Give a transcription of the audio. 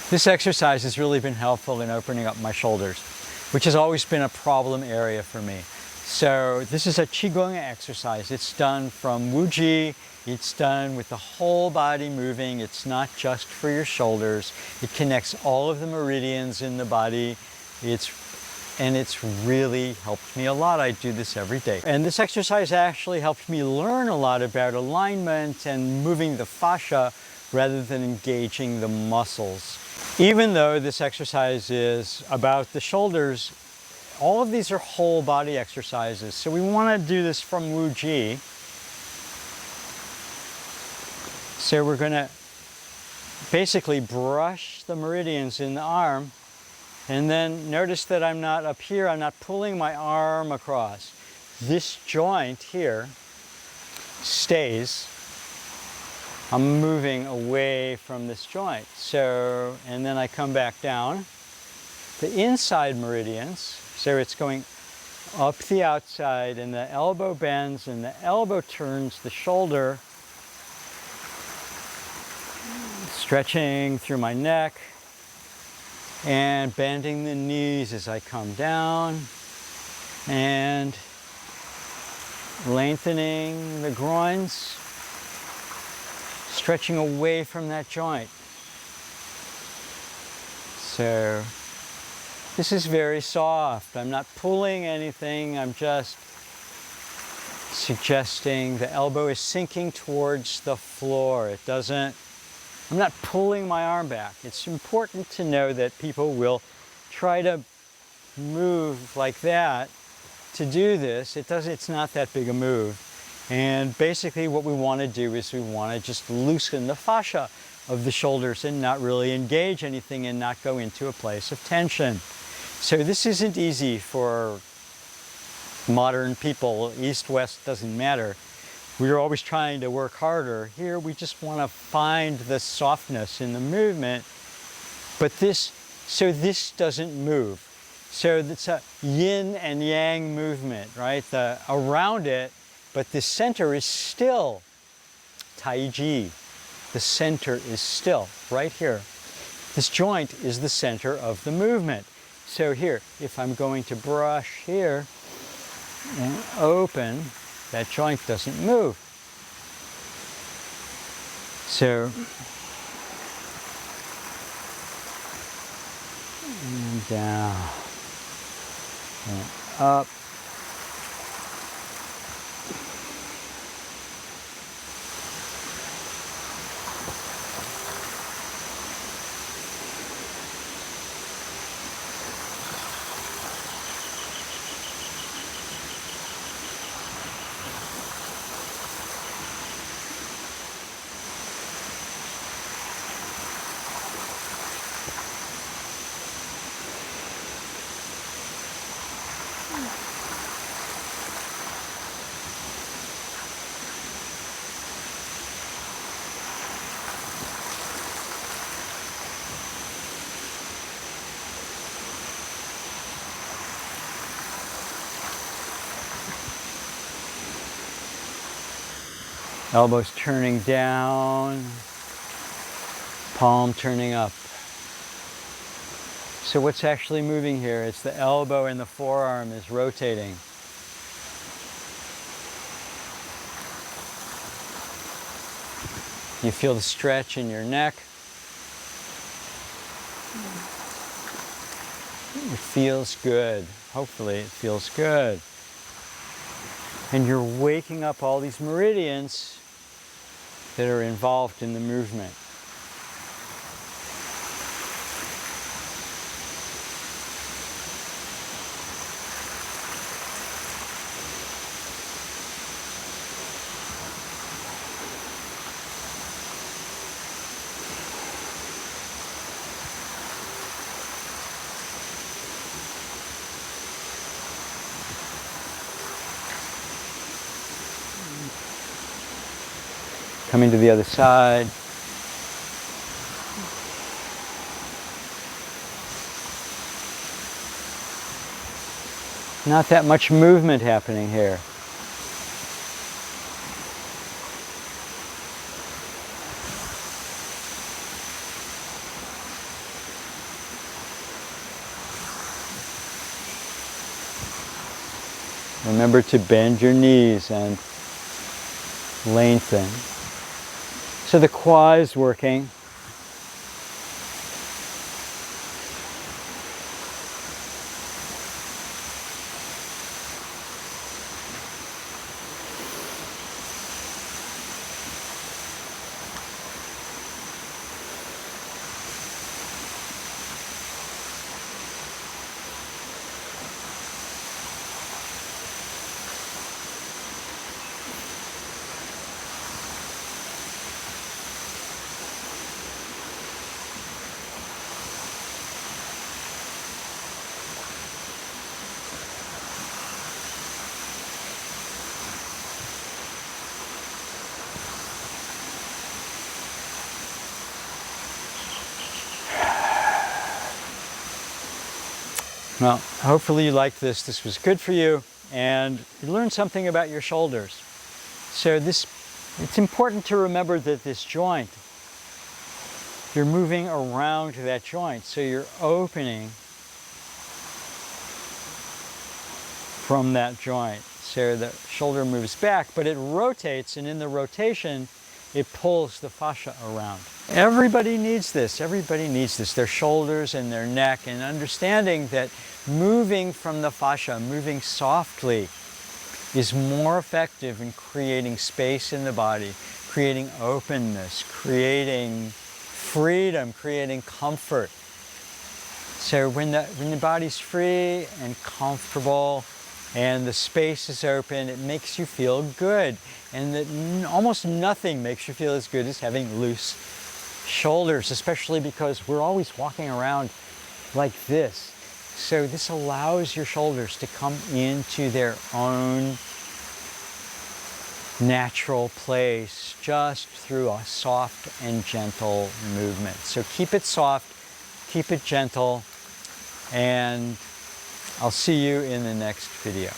This exercise has really been helpful in opening up my shoulders, which has always been a problem area for me. So this is a Qigong exercise. It's done from Wuji. It's done with the whole body moving. It's not just for your shoulders. It connects all of the meridians in the body. And it's really helped me a lot. I do this every day. And this exercise actually helped me learn a lot about alignment and moving the fascia rather than engaging the muscles. Even though this exercise is about the shoulders, all of these are whole body exercises. So we want to do this from Wuji. So we're going to basically brush the meridians in the arm. And then notice that I'm not up here, I'm not pulling my arm across. This joint here stays. I'm moving away from this joint. So, and then I come back down. The inside meridians, so it's going up the outside, and the elbow bends and the elbow turns the shoulder, stretching through my neck. And bending the knees as I come down and lengthening the groins, stretching away from that joint. So this is very soft. I'm not pulling anything. I'm just suggesting the elbow is sinking towards the floor. I'm not pulling my arm back. It's important to know that people will try to move like that to do this. It's not that big a move. And basically what we want to do is we want to just loosen the fascia of the shoulders and not really engage anything and not go into a place of tension. So this isn't easy for modern people. East, west, doesn't matter. We're always trying to work harder. Here we just want to find the softness in the movement, but this doesn't move. So it's a yin and yang movement, right? Around it, but the center is still. Tai Chi, the center is still, right here. This joint is the center of the movement. So here, if I'm going to brush here and open, that joint doesn't move. So, and down, and up. Elbows turning down, palm turning up. So what's actually moving here? It's the elbow and the forearm is rotating. You feel the stretch in your neck. It feels good. Hopefully it feels good. And you're waking up all these meridians that are involved in the movement. Coming to the other side. Not that much movement happening here. Remember to bend your knees and lengthen. So the quad is working. Well, hopefully you liked this. This was good for you, and you learned something about your shoulders. So it's important to remember that this joint, you're moving around that joint. So you're opening from that joint. So the shoulder moves back, but it rotates, and in the rotation, it pulls the fascia around. Everybody needs this. Everybody needs this. Their shoulders and their neck, and understanding that moving from the fascia, moving softly, is more effective in creating space in the body, creating openness, creating freedom, creating comfort. So when the body's free and comfortable and the space is open, it makes you feel good. And that almost nothing makes you feel as good as having loose shoulders, especially because we're always walking around like this. So this allows your shoulders to come into their own natural place just through a soft and gentle movement. So keep it soft, keep it gentle, and I'll see you in the next video.